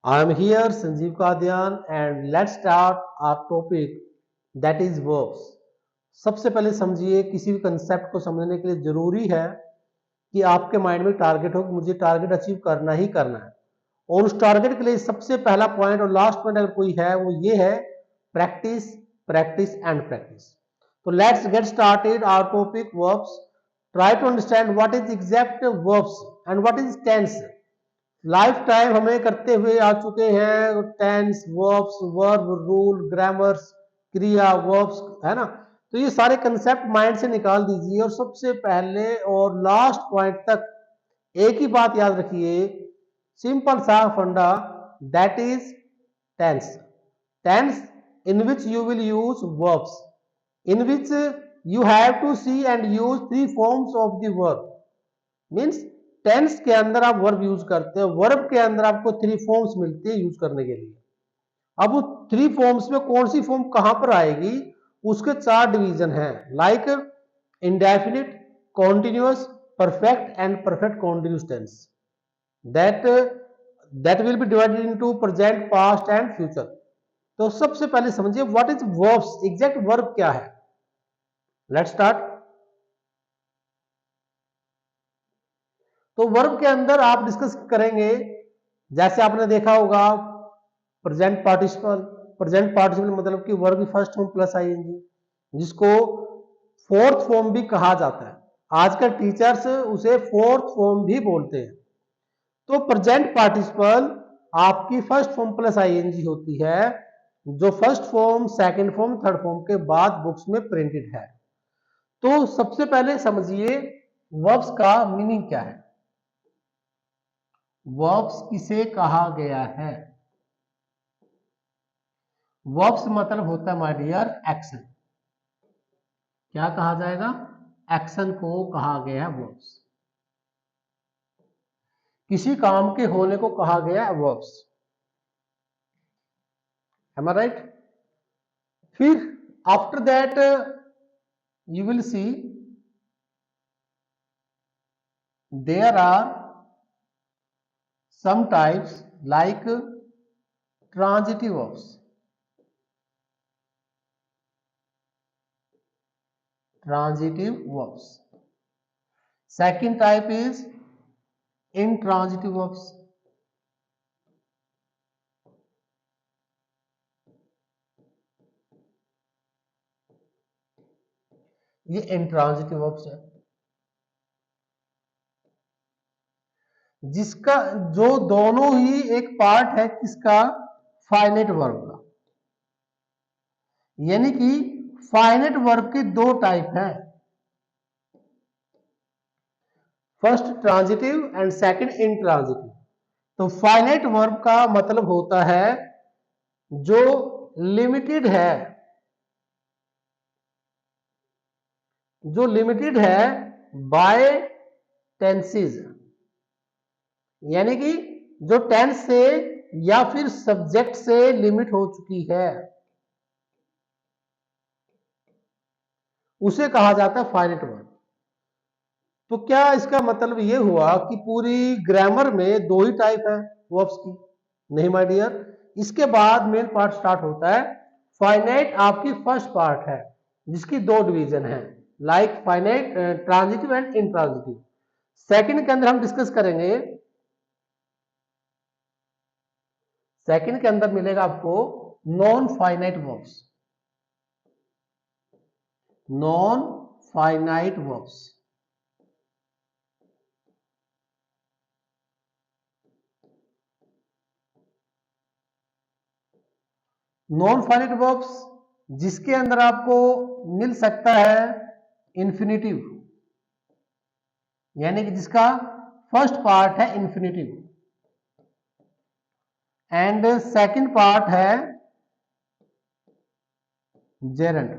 I am here, Sanjeev Kadian, and let's start our topic that is verbs. सबसे पहले समझिए, किसी भी कंसेप्ट को समझने के लिए जरूरी है कि आपके माइंड में टारगेट हो कि मुझे टारगेट अचीव करना ही करना है। और उस टारगेट के लिए सबसे पहला पॉइंट और लास्ट पॉइंट अगर कोई है वो ये है, प्रैक्टिस प्रैक्टिस एंड प्रैक्टिस। तो let's get started our topic verbs. Try to understand what is exact verbs and what is tense. Lifetime हमें करते हुए आ चुके हैं tense, verbs, verb, rule, grammars, क्रिया, वर्ब्स, है ना। तो ये सारे कंसेप्ट माइंड से निकाल दीजिए और सबसे पहले और लास्ट पॉइंट तक एक ही बात याद रखिए, सिंपल सा funda, that is tense. Tense in which you will use verbs, in which you have to see and use three forms of the verb। Means tense के अंदर आप वर्ब यूज करते हैं, वर्ब के अंदर आपको थ्री फॉर्म्स मिलती है यूज करने के लिए। अब वो थ्री फॉर्म्स में कौन सी फॉर्म कहां पर आएगी, उसके चार डिवीजन हैं, like indefinite, continuous, perfect and perfect continuous tense. That that will be divided into present, past and future. तो सबसे पहले समझिए what is verbs, exact verb क्या है। Let's start. तो वर्ब के अंदर आप डिस्कस करेंगे, जैसे आपने देखा होगा प्रेजेंट पार्टिसिपल। प्रेजेंट पार्टिसिपल मतलब कि वर्ब की फर्स्ट फॉर्म प्लस आईएनजी, जिसको फोर्थ फॉर्म भी कहा जाता है। आजकल टीचर्स उसे फोर्थ फॉर्म भी बोलते हैं। तो प्रेजेंट पार्टिसिपल आपकी फर्स्ट फॉर्म प्लस आईएनजी होती है, जो first form, second form, third form के बाद बुक्स में प्रिंटेड है। तो सबसे पहले समझिए वर्ब्स का मीनिंग क्या है। वर्ब्स किसे कहा गया है। वर्ब्स मतलब होता है माय डियर एक्शन। क्या कहा जाएगा, एक्शन को कहा गया है वर्ब्स। किसी काम के होने को कहा गया है वर्ब्स। Am I right. फिर after that you will see there are some types like transitive verbs। transitive verbs। second type is intransitive verbs। ये intransitive verbs है, जिसका जो दोनों ही एक पार्ट है किसका, फाइनाइट वर्ब का। यानी कि फाइनाइट वर्ब के दो टाइप हैं, first transitive and second intransitive. तो फाइनाइट वर्ब का मतलब होता है जो लिमिटेड है, जो लिमिटेड है बाय टेंसेस। यानी कि जो टेंस से या फिर सब्जेक्ट से लिमिट हो चुकी है, उसे कहा जाता है फाइनाइट वर्ब। तो क्या इसका मतलब यह हुआ कि पूरी ग्रामर में दो ही टाइप है वर्ब्स की? नहीं माय डियर, इसके बाद मेन पार्ट स्टार्ट होता है। फाइनाइट आपकी फर्स्ट पार्ट है, जिसकी दो डिवीजन है, like finite transitive and intransitive. Second के अंदर हम डिस्कस करेंगे, सेकंड के अंदर मिलेगा आपको non finite verbs. Non finite verbs, non finite verbs जिसके अंदर आपको मिल सकता है इंफिनिटिव, यानी कि जिसका फर्स्ट पार्ट है इंफिनिटिव एंड सेकंड पार्ट है जेरंड,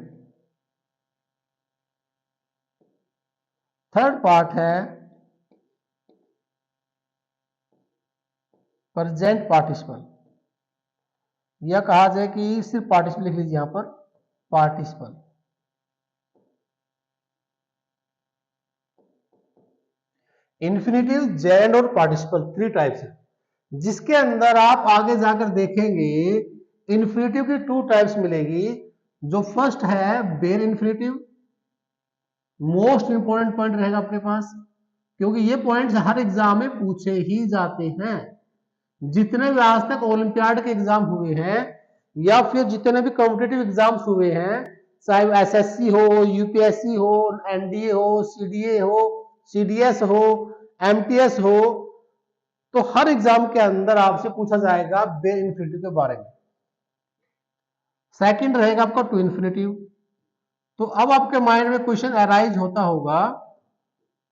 थर्ड पार्ट है प्रेजेंट पार्टिसिपल, या कहा जाए कि सिर्फ पार्टिसिपल लिख लीजिए यहां पर, पार्टिसिपल। इंफिनिटिव, जेरंड और पार्टिसिपल थ्री टाइप्स है। जिसके अंदर आप आगे जाकर देखेंगे इन्फिनेटिव की 2 टाइप्स मिलेगी। जो फर्स्ट है बेर इन्फिनेटिव, मोस्ट इंपॉर्टेंट पॉइंट रहेगा आपके पास, क्योंकि ये पॉइंट्स हर एग्जाम में पूछे ही जाते हैं। जितने भी आज तक ओलंपियाड के एग्जाम हुए हैं या फिर जितने भी कॉम्पिटेटिव एग्जाम्स हुए हैं, चाहे एसएससी हो, यूपीएससी हो, एनडीए हो, सीडीए हो, सीडीएस हो, एमटीएस हो, तो हर एग्जाम के अंदर आपसे पूछा जाएगा बेर इन्फिनेटिव के बारे में। सेकंड रहेगा आपका टू इन्फिनेटिव। तो अब आपके माइंड में क्वेश्चन अराइज होता होगा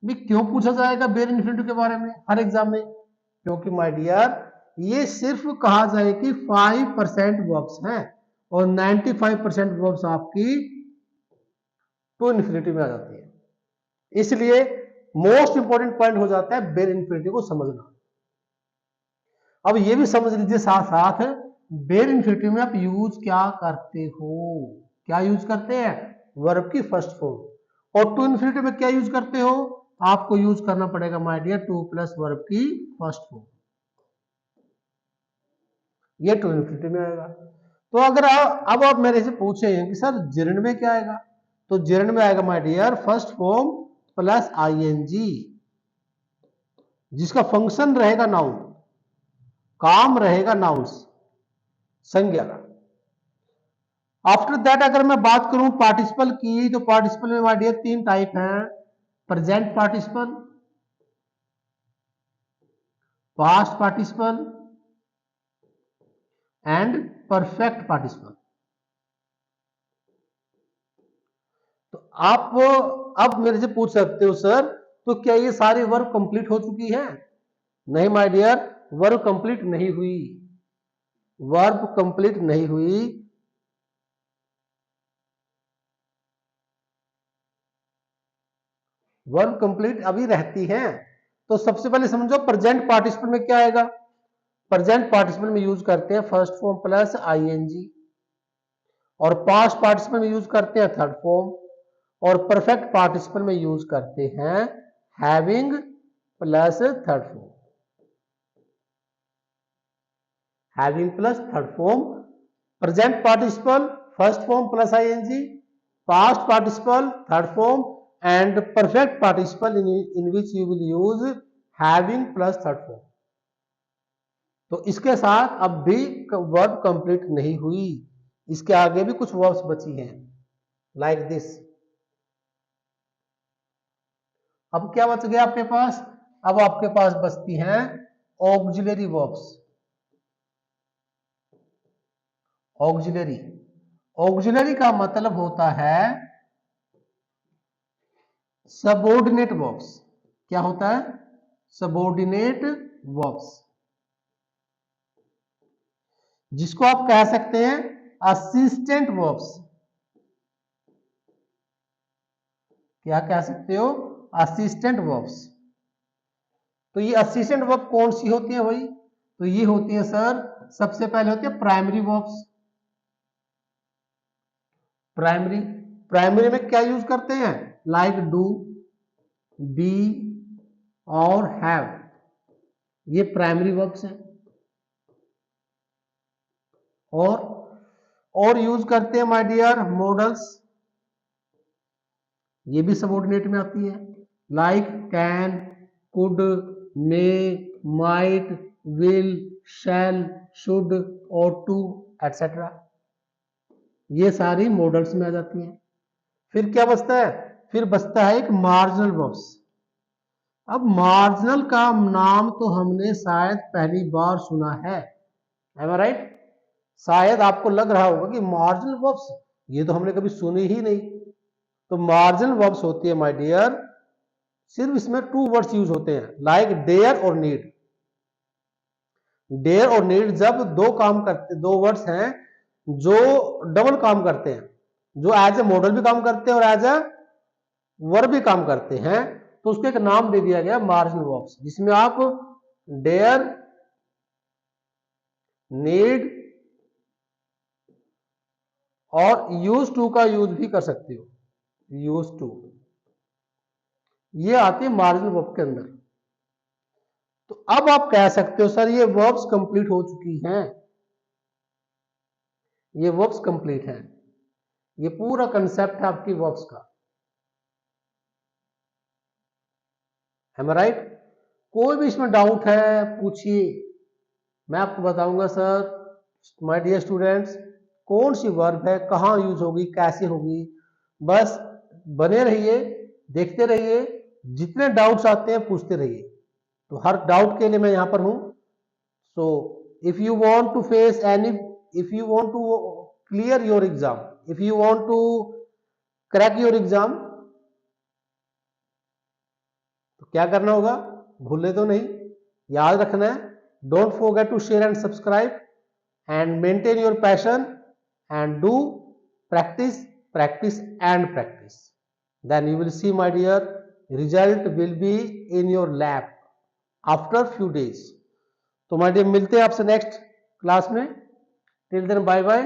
भी क्यों पूछा जाएगा बेर इन्फिनेटिव के बारे में हर एग्जाम में? क्योंकि माय डियर ये सिर्फ कहा जाए कि 5% वर्ब्स हैं और 95% वर्ब्स आपकी टू इन्फिनेटिव में आ जाती है। इसलिए मोस्ट इंपॉर्टेंट पॉइंट हो जाता है बेर इन्फिनेटिव को समझना। अब ये भी समझ लीजिए साथ साथ बेर इन्फिनेटिव में आप यूज क्या करते हो। क्या यूज करते हैं? वर्ब की फर्स्ट फॉर्म। और टू इन्फिनेटिव में क्या यूज करते हो? आपको यूज करना पड़ेगा my dear to plus verb की फर्स्ट फॉर्म। ये टू इन्फिनेटिव में आएगा। तो अगर अब आप मेरे से पूछे कि सर जिरंड में क्या आएगा, तो जिरंड में आएगा my dear first form plus ING, जिसका फंक्शन रहेगा नाउन, काम रहेगा नाउन्स, संज्ञा का। आफ्टर दैट अगर मैं बात करूं पार्टिसिपल की, तो पार्टिसिपल में माय डियर 3 टाइप हैं, present participle, past participle and perfect participle. तो आप अब मेरे से पूछ सकते हो सर तो क्या ये सारी वर्ब कंप्लीट हो चुकी है? नहीं माय डियर, वर्ब कंप्लीट नहीं हुई, वर्ब कंप्लीट नहीं हुई। वर्ब कंप्लीट अभी रहती है। तो सबसे पहले समझो प्रेजेंट पार्टिसिपल में क्या आएगा। प्रेजेंट पार्टिसिपल में यूज करते हैं फर्स्ट फॉर्म प्लस आईएनजी, और पास्ट पार्टिसिपल में यूज करते हैं थर्ड फॉर्म, और परफेक्ट पार्टिसिपल में यूज करते हैं having plus third form. Having plus third form, present participle first form plus ING, past participle third form and perfect participle in which you will use having plus third form. तो इसके साथ अब भी verb complete नहीं हुई, इसके आगे भी कुछ वर्ब्स बची हैं लाइक दिस। अब क्या बच गया आपके पास? अब आपके पास बचती हैं ऑक्सिलरी वर्ब्स। ऑक्सिलरी, ऑक्सिलरी का मतलब होता है सबऑर्डिनेट वर्ब्स। क्या होता है? सबऑर्डिनेट वर्ब्स, जिसको आप कह सकते हैं असिस्टेंट वर्ब्स। क्या कह सकते हो? Assistant verbs. तो ये असिस्टेंट वर्ब कौन सी होती है भाई? तो ये होती है सर, सबसे पहले होती है प्राइमरी वर्ब्स। प्राइमरी, प्राइमरी में क्या यूज करते हैं? लाइक डू, बी और हैव, ये प्राइमरी वर्ब्स हैं। और यूज करते हैं माय डियर मॉडल्स, ये भी सबऑर्डिनेट में आती है, like can, could, may, might, will, shall, should ought to etcetera, ये सारी मॉडल्स में आ जाती हैं। फिर क्या बचता है? फिर बचता है एक मार्जिनल वर्ब्स। अब मार्जिनल का नाम तो हमने शायद पहली बार सुना है, एम आई राइट? शायद आपको लग रहा होगा कि मार्जिनल वर्ब्स ये तो हमने कभी सुनी ही नहीं। तो मार्जिनल वर्ब्स होती है माय डियर, सिर्फ इसमें 2 वर्ड्स यूज होते हैं, लाइक डेयर और नीड। डेयर और नीड जब दो वर्ड्स हैं जो डबल काम करते हैं, जो एज ए मॉडल भी काम करते हैं और एज ए वर्ब भी काम करते हैं, तो उसको एक नाम दे दिया गया मार्जिनल वर्ब्स, जिसमें आप डेयर, नीड और यूज टू का यूज भी कर सकते हो, यूज टू, ये आती है मार्जिनल वर्ब के अंदर। तो अब आप कह सकते हो सर ये वर्ब्स कंप्लीट हो चुकी हैं, ये वर्ब्स कंप्लीट हैं, ये पूरा कंसेप्ट है आपकी वर्ब्स का। M I right? कोई भी इसमें डाउट है पूछिए, मैं आपको बताऊंगा सर माय डियर स्टूडेंट्स कौन सी वर्ब है, कहाँ यूज होगी, कैसे होगी। बस बने रहिए, देखते रहिए, जितने डाउट्स आते हैं पूछते रहिए। तो हर डाउट के लिए मैं यहां पर हूं। So if you want to face any, if you want to clear your exam, if you want to crack your exam, तो क्या करना होगा, भूले तो नहीं, याद रखना है। Don't forget to share and subscribe and maintain your passion and do practice, practice and practice. Then you will see my dear result will be in your lap after few days. तो my dear मिलते हैं आपसे next class में। Till then bye bye.